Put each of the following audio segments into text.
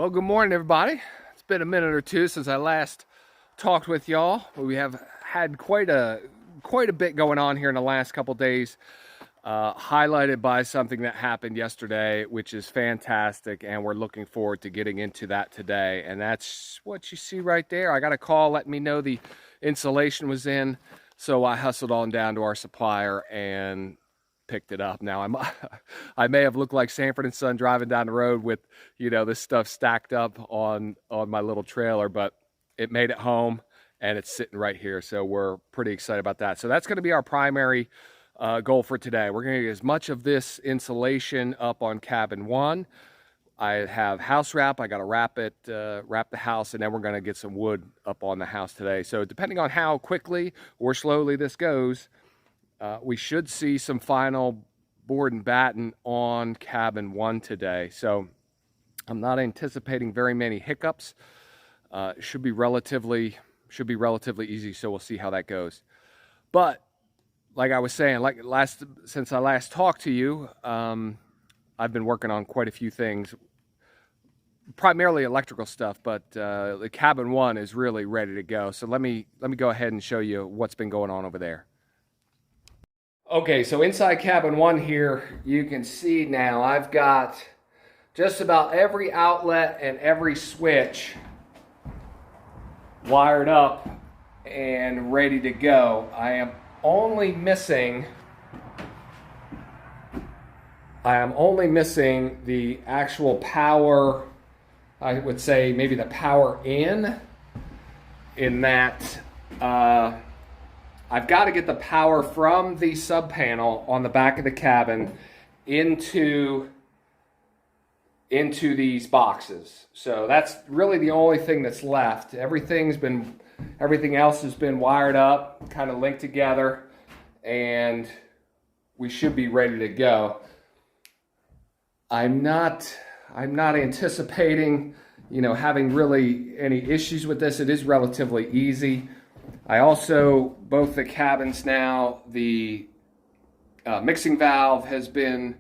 Well, good morning, everybody. It's been a minute or two since I last talked with y'all. We have had quite a bit going on here in the last couple days, highlighted by something that happened yesterday, which is fantastic, and we're looking forward to getting into that today. And that's what you see right there. I got a call letting me know the insulation was in, so I hustled on down to our supplier and picked it up. Now I may have looked like Sanford and Son driving down the road with, this stuff stacked up on my little trailer, but it made it home and it's sitting right here. So we're pretty excited about that. So that's going to be our primary goal for today. We're going to get as much of this insulation up on cabin 1. I have house wrap. I got to wrap the house, and then we're going to get some wood up on the house today. So depending on how quickly or slowly this goes, we should see some final board and batten on cabin 1 today. So I'm not anticipating very many hiccups. Should be relatively easy. So we'll see how that goes. But like I was saying, since I last talked to you, I've been working on quite a few things, primarily electrical stuff. But the cabin 1 is really ready to go. So let me go ahead and show you what's been going on over there. Okay, so inside cabin 1 here, you can see now I've got just about every outlet and every switch wired up and ready to go. I am only missing the actual power. I would say maybe the power in that I've got to get the power from the sub panel on the back of the cabin into these boxes. So that's really the only thing that's left. Everything else has been wired up, kind of linked together, and we should be ready to go. I'm not anticipating, having really any issues with this. It is relatively easy. I also, both the cabins now, the mixing valve has been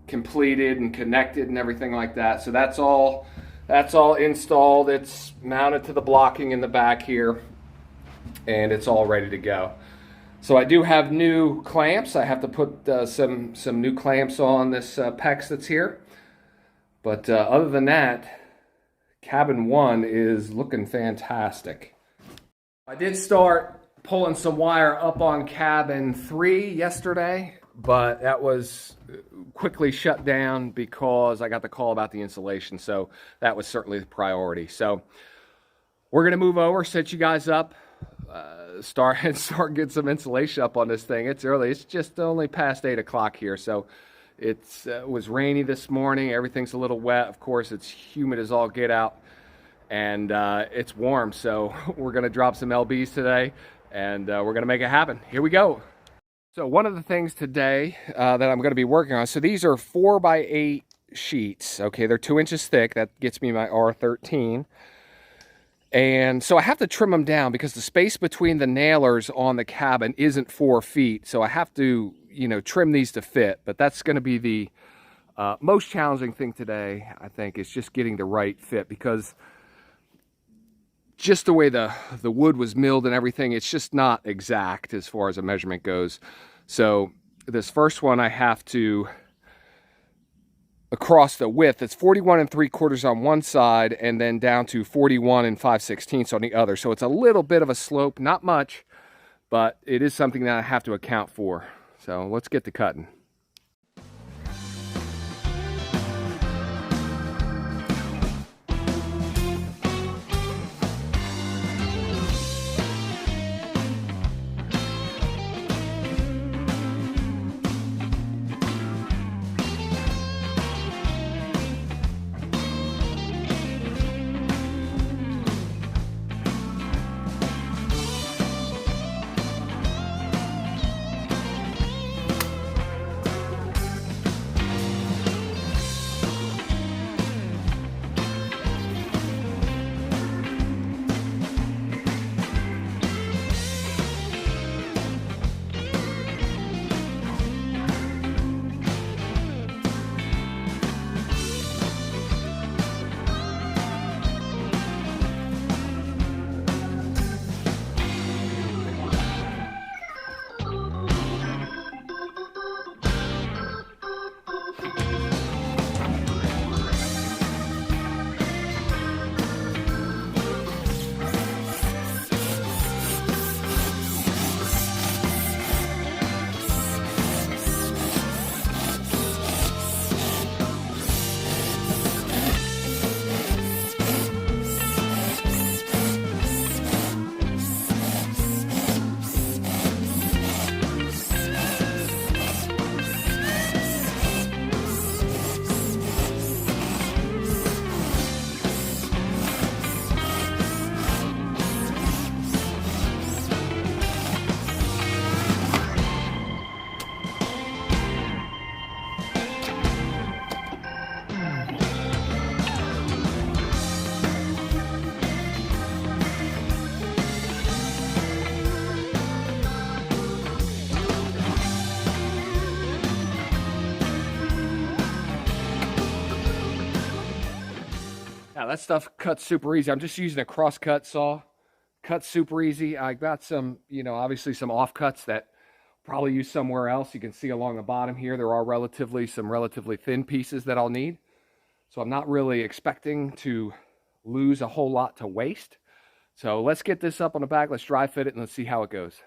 completed and connected and everything like that. So that's all installed. It's mounted to the blocking in the back here, and it's all ready to go. So I do have new clamps. I have to put some new clamps on this PEX that's here. But other than that, cabin 1 is looking fantastic. I did start pulling some wire up on cabin 3 yesterday, but that was quickly shut down because I got the call about the insulation. So that was certainly the priority. So we're going to move over, set you guys up, start getting some insulation up on this thing. It's early. It's just only past 8 o'clock here. So it was rainy this morning. Everything's a little wet. Of course, it's humid as all get out. And it's warm, so we're going to drop some LBs today, and we're going to make it happen. Here we go. So one of the things today that I'm going to be working on, so these are 4x8 sheets. Okay, they're 2 inches thick. That gets me my R13. And so I have to trim them down because the space between the nailers on the cabin isn't 4 feet. So I have to, trim these to fit. But that's going to be the most challenging thing today, I think, is just getting the right fit, because just the way the wood was milled and everything, it's just not exact as far as a measurement goes. So this first one, I have to, across the width, it's 41 3/4 on one side and then down to 41 5/16 on the other. So it's a little bit of a slope, not much, but it is something that I have to account for. So let's get to cutting. Now that stuff cuts super easy. I'm just using a cross-cut saw. Cuts super easy. I got some, you know, obviously some offcuts that probably use somewhere else. You can see along the bottom here, there are some relatively thin pieces that I'll need. So I'm not really expecting to lose a whole lot to waste. So let's get this up on the back. Let's dry fit it and let's see how it goes.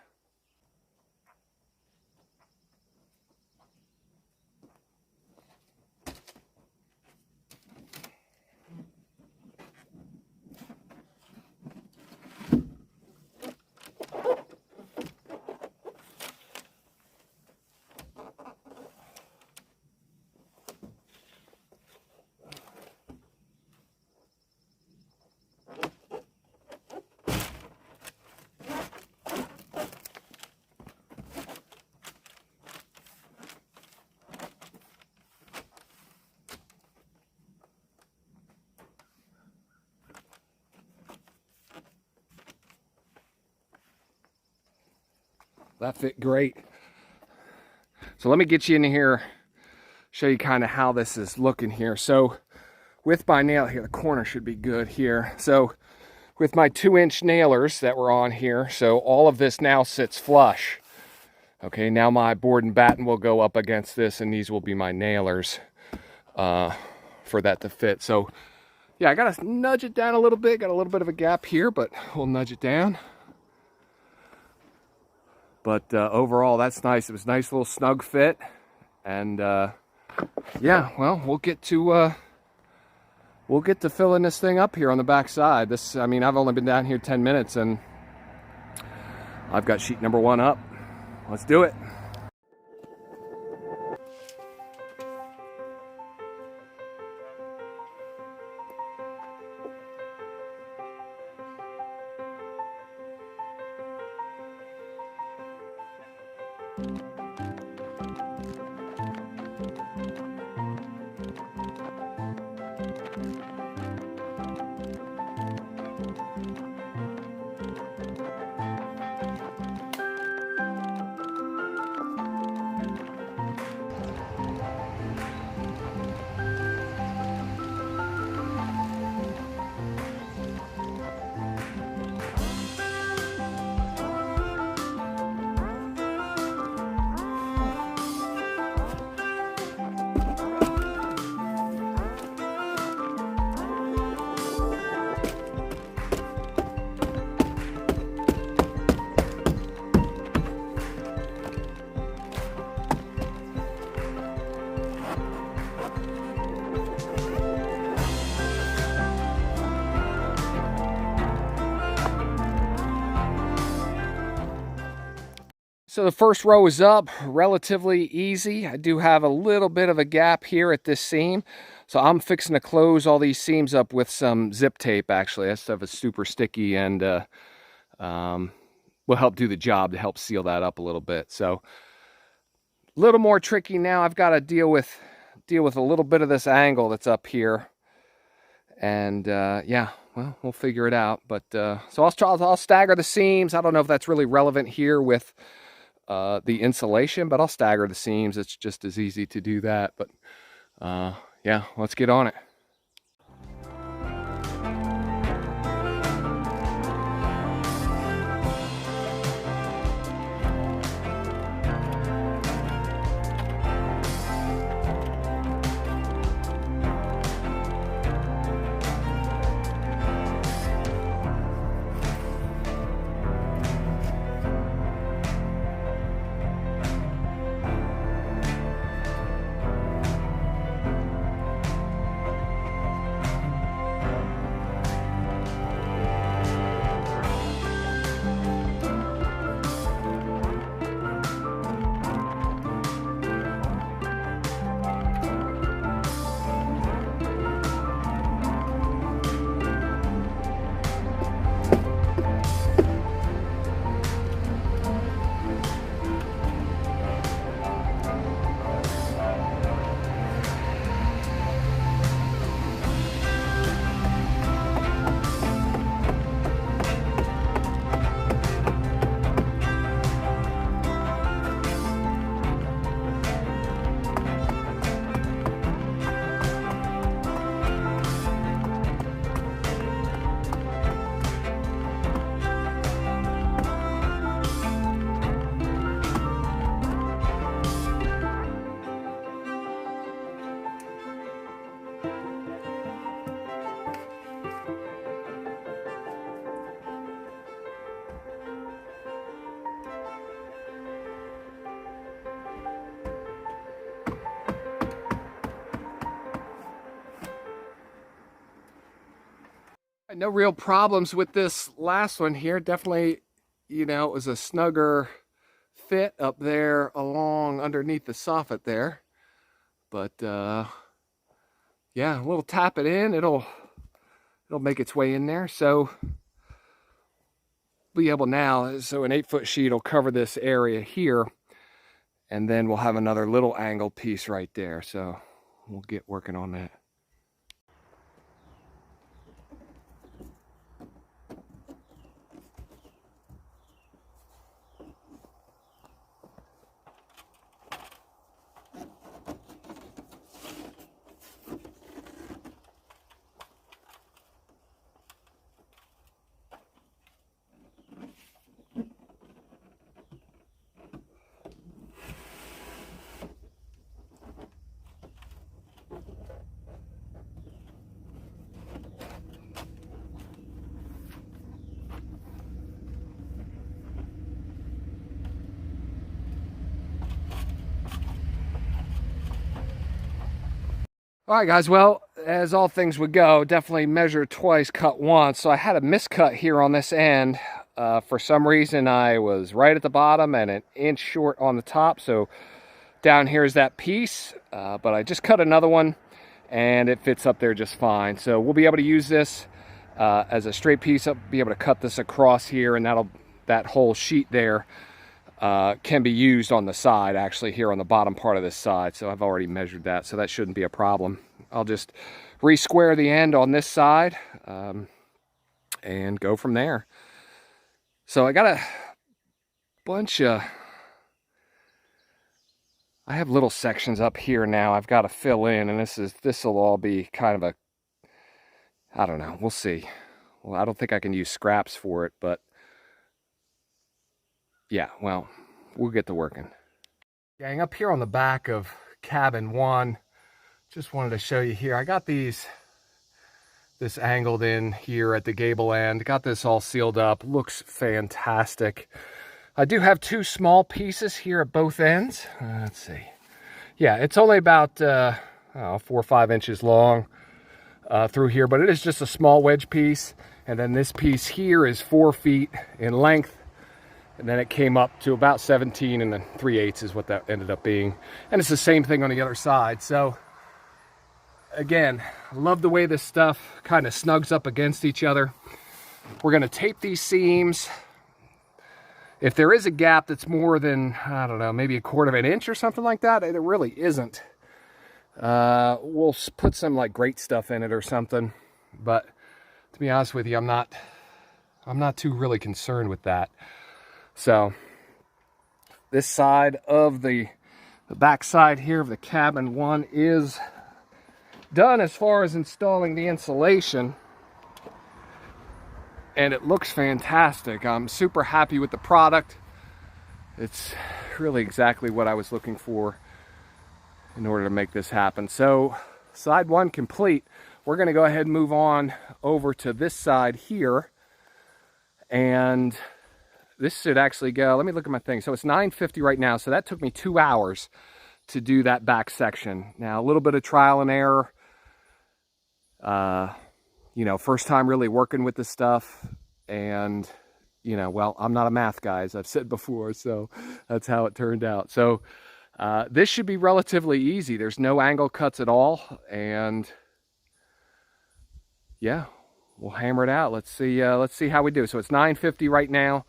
That fit great. So let me get you in here, show you kind of how this is looking here. So with my nail here, the corner should be good here. So with my 2-inch nailers that were on here, so all of this now sits flush. Okay, now my board and batten will go up against this, and these will be my nailers for that to fit. So yeah, I gotta nudge it down a little bit. Got a little bit of a gap here, but we'll nudge it down. But overall, that's nice. It was a nice little snug fit. And yeah, well, we'll get to filling this thing up here on the back side. This, I mean, I've only been down here 10 minutes and I've got sheet number 1 up. Let's do it. So the first row is up, relatively easy. I do have a little bit of a gap here at this seam. So I'm fixing to close all these seams up with some zip tape, actually. That stuff is super sticky and will help do the job to help seal that up a little bit. So a little more tricky now. I've got to deal with a little bit of this angle that's up here. And yeah, well, we'll figure it out. But so I'll stagger the seams. I don't know if that's really relevant here with the insulation, but I'll stagger the seams. It's just as easy to do that. But yeah, let's get on it. No real problems with this last one here. Definitely, you know, it was a snugger fit up there along underneath the soffit there. But yeah, we'll tap it in. It'll make its way in there. So be able now, so an 8-foot sheet will cover this area here, and then we'll have another little angle piece right there. So we'll get working on that. All right, guys, well, as all things would go, definitely measure twice, cut once. So I had a miscut here on this end. For some reason, I was right at the bottom and an inch short on the top. So down here is that piece, but I just cut another one and it fits up there just fine. So we'll be able to use this as a straight piece up, be able to cut this across here, and that whole sheet there can be used on the side, actually here on the bottom part of this side. So I've already measured that, so that shouldn't be a problem. I'll just re-square the end on this side and go from there. So I got a bunch of, I have little sections up here now I've got to fill in, and this will all be kind of a, I don't know, we'll see. Well, I don't think I can use scraps for it, but yeah, well, we'll get to working. Gang, up here on the back of cabin 1, just wanted to show you here. I got this angled in here at the gable end. Got this all sealed up. Looks fantastic. I do have 2 small pieces here at both ends. Let's see. Yeah, it's only about 4 or 5 inches long through here, but it is just a small wedge piece. And then this piece here is 4 feet in length. And then it came up to about 17 and then 3/8 is what that ended up being. And it's the same thing on the other side. So again, I love the way this stuff kind of snugs up against each other. We're going to tape these seams. If there is a gap that's more than, I don't know, maybe 1/4 inch or something like that, it really isn't. We'll put some like great stuff in it or something. But to be honest with you, I'm not too really concerned with that. So this side of the back side here of the cabin 1 is done as far as installing the insulation, and it looks fantastic. I'm super happy with the product. It's really exactly what I was looking for in order to make this happen. So side 1 complete. We're going to go ahead and move on over to this side here, and this should actually go, let me look at my thing. So it's 9:50 right now. So that took me 2 hours to do that back section. Now, a little bit of trial and error. You know, first time really working with this stuff. And, you know, well, I'm not a math guy, as I've said before. So that's how it turned out. So this should be relatively easy. There's no angle cuts at all. And yeah, we'll hammer it out. Let's see how we do. So it's 9:50 right now.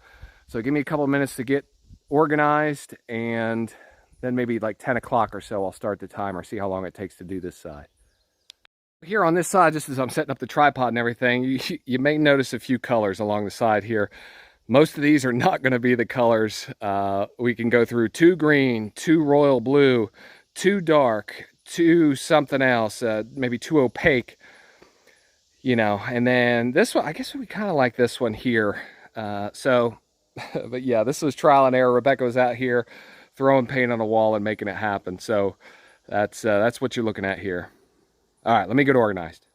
So give me a couple of minutes to get organized, and then maybe like 10 o'clock or so, I'll start the timer, see how long it takes to do this side. Here on this side, just as I'm setting up the tripod and everything, you may notice a few colors along the side here. Most of these are not going to be the colors. We can go through 2 green, 2 royal blue, 2 dark, 2 something else, maybe 2 opaque, you know, and then this one, I guess we kind of like this one here. But yeah, this was trial and error. Rebecca was out here throwing paint on the wall and making it happen. So that's what you're looking at here. All right, let me get organized.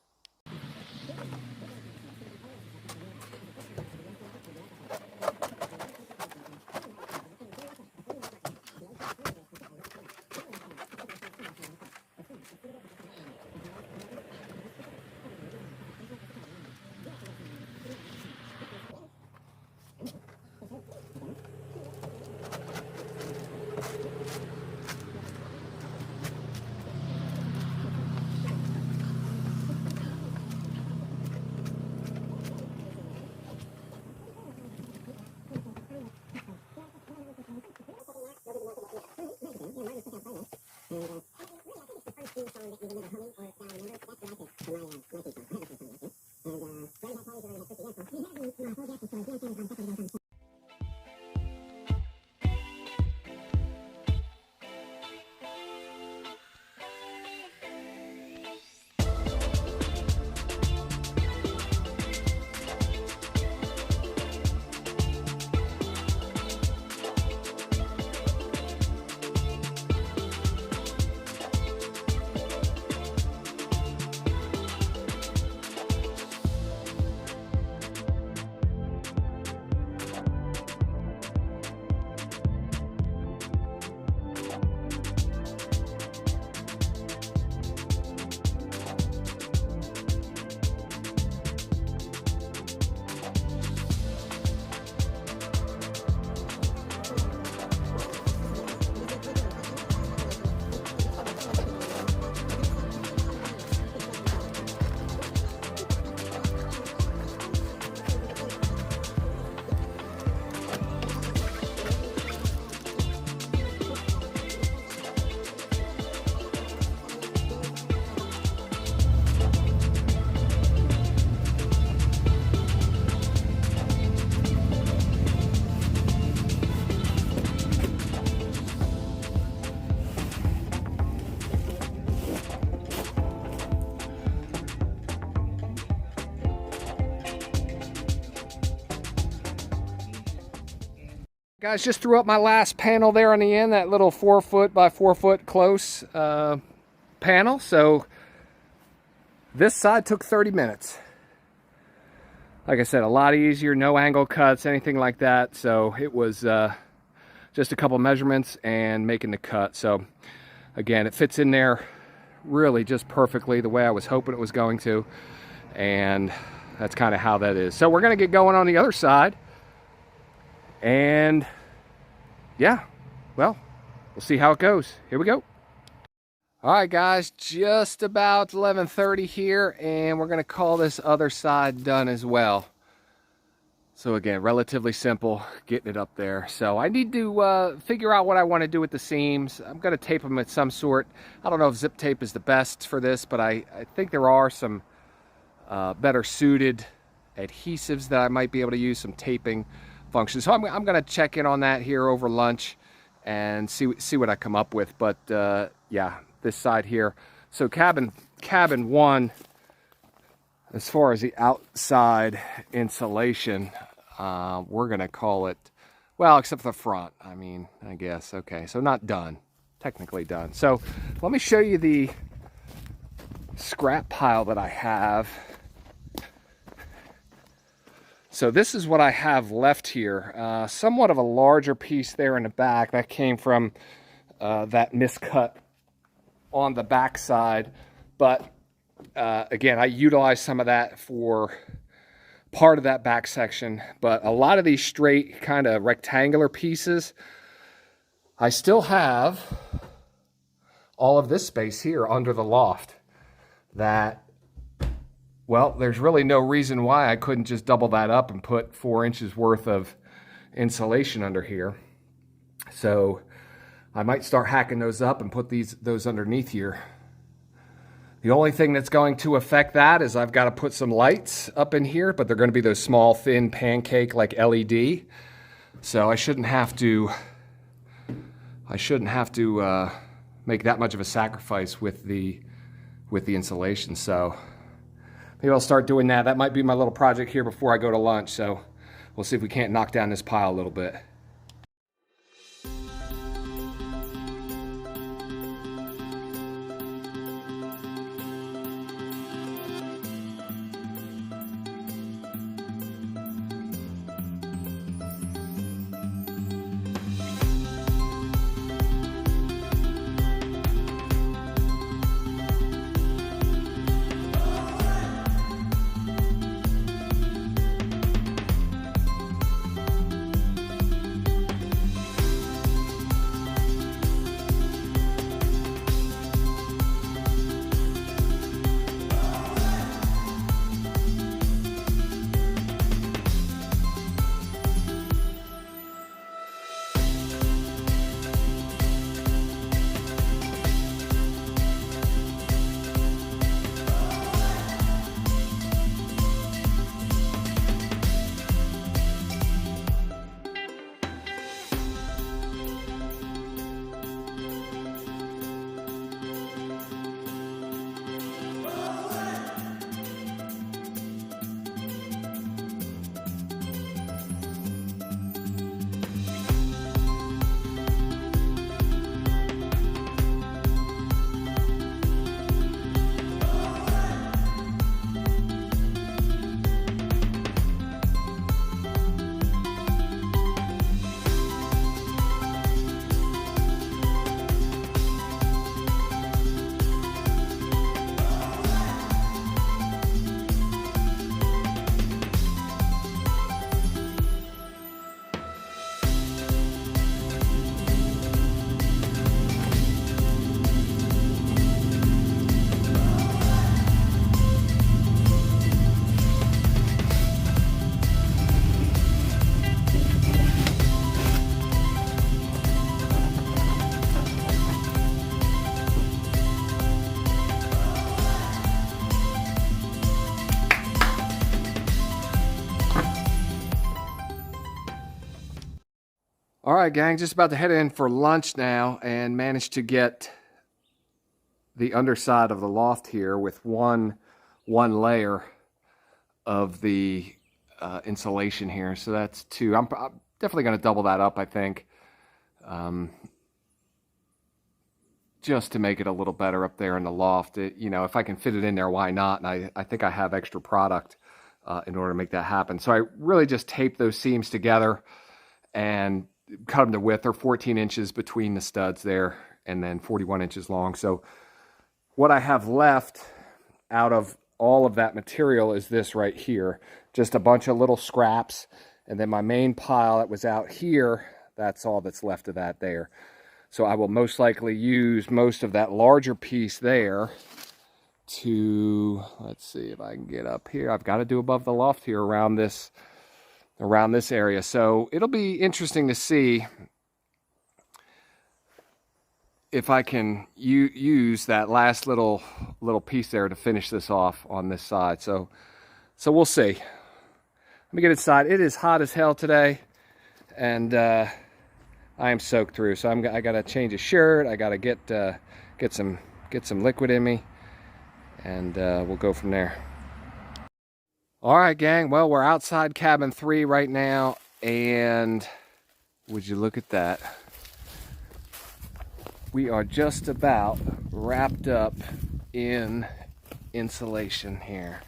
Guys, just threw up my last panel there on the end, that little 4 foot by 4 foot close panel. So this side took 30 minutes. Like I said, a lot easier, no angle cuts, anything like that. So it was just a couple measurements and making the cut. So again, it fits in there really just perfectly the way I was hoping it was going to. And that's kind of how that is. So we're going to get going on the other side. And yeah, well, we'll see how it goes. Here we go. All right, guys, just about 11:30 here, and we're going to call this other side done as well. So again, relatively simple, getting it up there. So I need to figure out what I want to do with the seams. I'm going to tape them at some sort. I don't know if zip tape is the best for this, but I think there are some better suited adhesives that I might be able to use, some taping function. So I'm going to check in on that here over lunch and see what I come up with. But yeah, this side here. So cabin 1, as far as the outside insulation, we're going to call it, well, except for the front, I mean, I guess. Okay, so not done, technically done. So let me show you the scrap pile that I have. So this is what I have left here. Somewhat of a larger piece there in the back. That came from that miscut on the back side. But again, I utilized some of that for part of that back section. But a lot of these straight kind of rectangular pieces, I still have all of this space here under the loft that, well, there's really no reason why I couldn't just double that up and put 4 inches worth of insulation under here. So I might start hacking those up and put those underneath here. The only thing that's going to affect that is I've got to put some lights up in here, but they're going to be those small, thin pancake like LED. So I shouldn't have to make that much of a sacrifice with the insulation. So maybe I'll start doing that. That might be my little project here before I go to lunch. So we'll see if we can't knock down this pile a little bit. All right, gang, just about to head in for lunch now and managed to get the underside of the loft here with one layer of the insulation here. So that's two. I'm definitely going to double that up, I think, just to make it a little better up there in the loft. You know, if I can fit it in there, why not? And I think I have extra product in order to make that happen. So I really just taped those seams together and cut them to width. They're 14 inches between the studs there and then 41 inches long. So what I have left out of all of that material is this right here. Just a bunch of little scraps. And then my main pile that was out here, that's all that's left of that there. So I will most likely use most of that larger piece there to, let's see if I can get up here. I've got to do above the loft here around this area. So it'll be interesting to see if I can use that last little piece there to finish this off on this side. So we'll see. Let me get inside. It is hot as hell today, and I am soaked through. So I got to change a shirt. I got to get some liquid in me, and we'll go from there. All right, gang. Well, we're outside cabin 3 right now, and would you look at that? We are just about wrapped up in insulation here.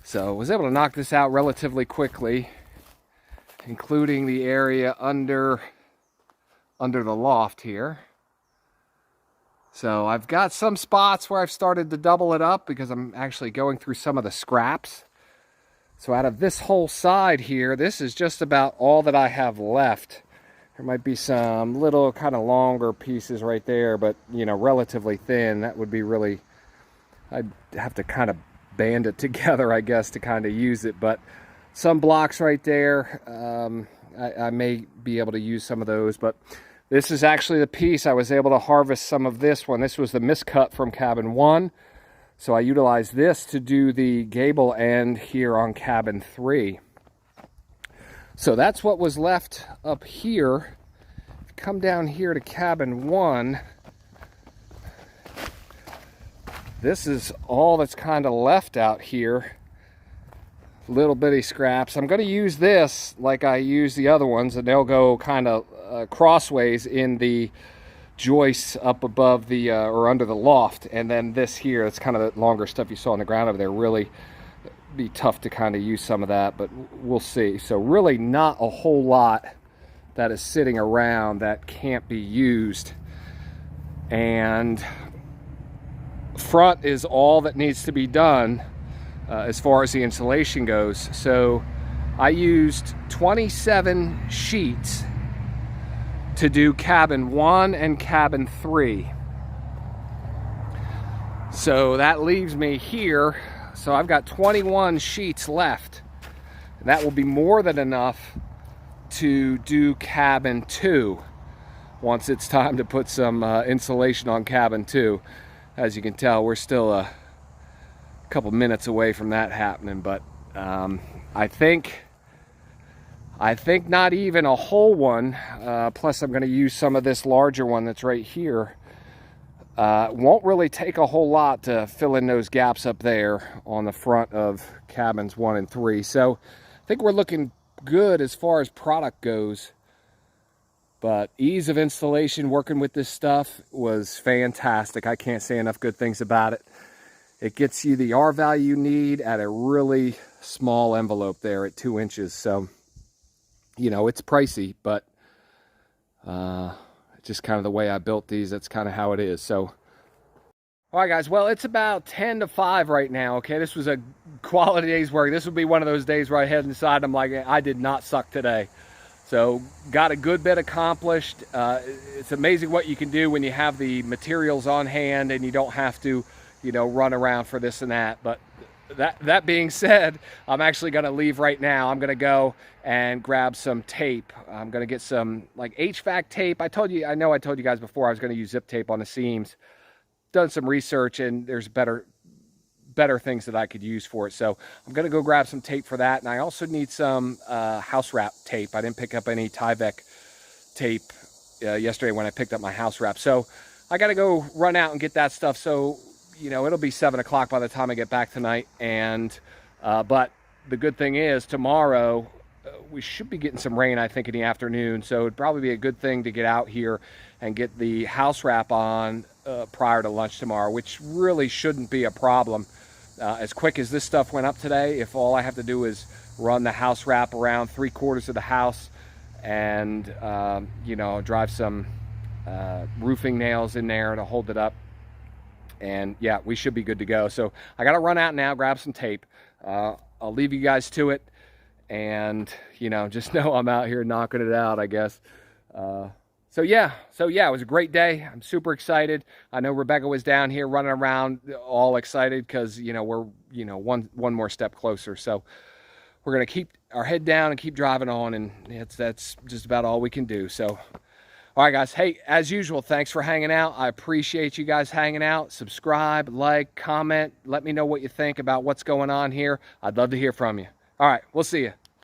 So I was able to knock this out relatively quickly, including the area under the loft here. So I've got some spots where I've started to double it up because I'm actually going through some of the scraps. So out of this whole side here, this is just about all that I have left. There might be some little kind of longer pieces right there, but you know, relatively thin. That would be really, I'd have to kind of band it together, I guess, to kind of use it. But some blocks right there, I may be able to use some of those, but this is actually the piece I was able to harvest some of this one. This was the miscut from cabin 1. So I utilized this to do the gable end here on cabin 3. So that's what was left up here. Come down here to cabin 1. This is all that's kind of left out here. Little bitty scraps. I'm going to use this like I use the other ones, and they'll go kind of crossways in the joists up above the or under the loft. And then this here, it's kind of the longer stuff you saw on the ground over there. Really be tough to kind of use some of that, but we'll see. So really not a whole lot that is sitting around that can't be used. And front is all that needs to be done as far as the insulation goes. So I used 27 sheets to do cabin 1 and cabin 3. So that leaves me here. So I've got 21 sheets left. That will be more than enough to do cabin 2 once it's time to put some insulation on cabin 2. As you can tell, we're still a couple minutes away from that happening, but I think not even a whole one, plus I'm going to use some of this larger one that's right here. Won't really take a whole lot to fill in those gaps up there on the front of cabins 1 and 3. So I think we're looking good as far as product goes. But ease of installation working with this stuff was fantastic. I can't say enough good things about it. It gets you the R value you need at a really small envelope there at 2 inches. So, you know, it's pricey, but just kind of the way I built these, that's kind of how it is. So, all right, guys. Well, it's about 10 to 5 right now, okay? This was a quality day's work. This would be one of those days where I head inside, I'm like, I did not suck today. So got a good bit accomplished. It's amazing what you can do when you have the materials on hand and you don't have to, you know, run around for this and that. But that being said, I'm actually going to leave right now. I'm going to go and grab some tape. I'm going to get some like HVAC tape. I know I told you guys before I was going to use zip tape on the seams. Done some research, and there's better better things that I could use for it. So I'm going to go grab some tape for that. And I also need some house wrap tape. I didn't pick up any Tyvek tape yesterday when I picked up my house wrap. So I got to go run out and get that stuff. So, you know, it'll be 7 o'clock by the time I get back tonight. And, but the good thing is tomorrow, we should be getting some rain, I think, in the afternoon. So it'd probably be a good thing to get out here and get the house wrap on prior to lunch tomorrow, which really shouldn't be a problem. As quick as this stuff went up today, if all I have to do is run the house wrap around 3/4 of the house and, you know, drive some roofing nails in there to hold it up. And yeah, we should be good to go. So I got to run out now, grab some tape. I'll leave you guys to it. And, you know, just know I'm out here knocking it out, I guess. So yeah, it was a great day. I'm super excited. I know Rebecca was down here running around all excited because, you know, we're, you know, one more step closer. So we're going to keep our head down and keep driving on, and that's just about all we can do. So, all right, guys. Hey, as usual, thanks for hanging out. I appreciate you guys hanging out. Subscribe, like, comment. Let me know what you think about what's going on here. I'd love to hear from you. All right, we'll see you.